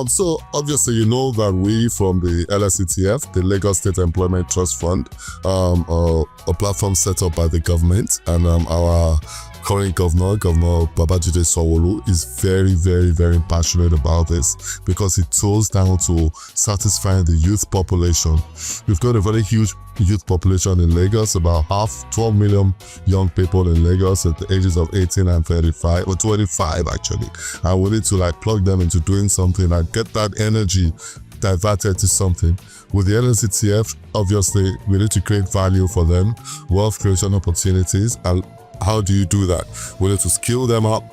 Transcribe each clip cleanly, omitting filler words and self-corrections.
So obviously, you know that we from the LSETF, the Lagos State Employment Trust Fund, a platform set up by the government, and our current governor Babajide Sanwo-Olu, is very, very, very passionate about this because it tools down to satisfying the youth population. We've got a very huge youth population in Lagos, about 12 million young people in Lagos at the ages of 18 and 35, or 25 actually. And we need to plug them into doing something and get that energy diverted to something. With the LSETF, obviously, we need to create value for them, wealth creation opportunities. And how do you do that? We need to skill them up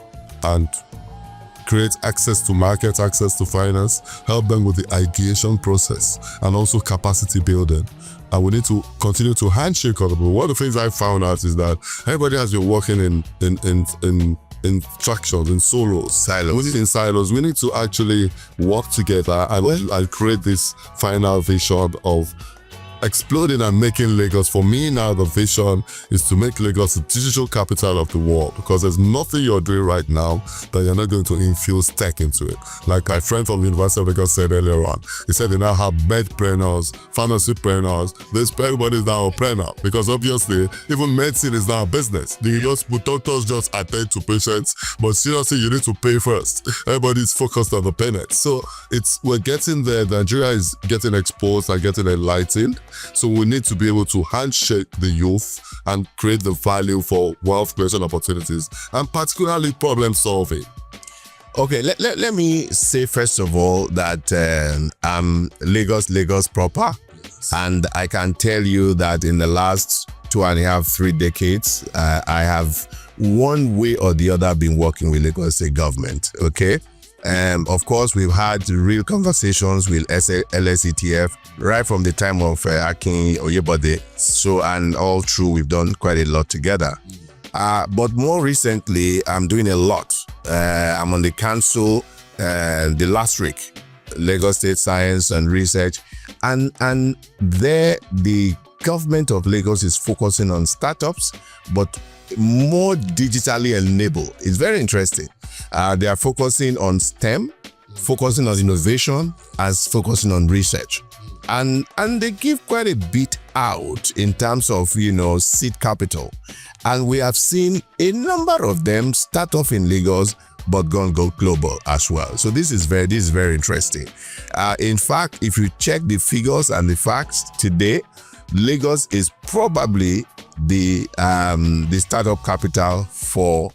and create access to market, access to finance, help them with the ideation process, and also capacity building. And we need to continue to handshake other people. One of the things I found out is that everybody has been working in fractions, in silos. In silos, we need to actually work together and create this final vision of exploding and making Lagos. For me now, the vision is to make Lagos the digital capital of the world, because there's nothing you're doing right now that you're not going to infuse tech into it. Like my friend from the University of Lagos said earlier on, he said they now have medpreneurs, pharmacypreneurs, everybody's now a preneur, because obviously even medicine is now a business. The doctors just attend to patients, but seriously, you need to pay first. Everybody's focused on the payment. So we're getting there. Nigeria is getting exposed and getting enlightened. So we need to be able to handshake the youth and create the value for wealth creation opportunities, and particularly problem solving. Okay, let me say first of all that I'm Lagos proper, and I can tell you that in the last 2.5, 3 decades, I have one way or the other been working with Lagos State government. Okay. Of course, we've had real conversations with LSETF right from the time of Akin Oyebode. So, and all through, we've done quite a lot together. But more recently, I'm doing a lot. I'm on the council, the last week, Lagos State Science and Research, and there the government of Lagos is focusing on startups, but more digitally enabled. It's very interesting. They are focusing on STEM, focusing on innovation, as focusing on research. And they give quite a bit out in terms of, seed capital. And we have seen a number of them start off in Lagos, but go global as well. So this is very interesting. In fact, if you check the figures and the facts today, Lagos is probably the startup capital for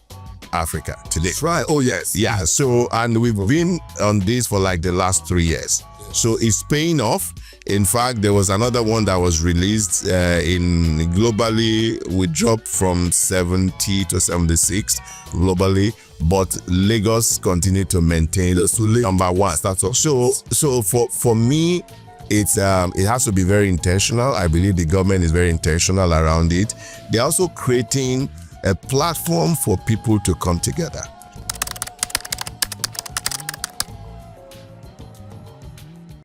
Africa today. That's right. Oh yes. Yeah. So, and we've been on this for the last 3 years. So it's paying off. In fact, there was another one that was released globally. We dropped from 70 to 76 globally, but Lagos continued to maintain number one. So for me, it has to be very intentional. I believe the government is very intentional around it. They're also creating a platform for people to come together.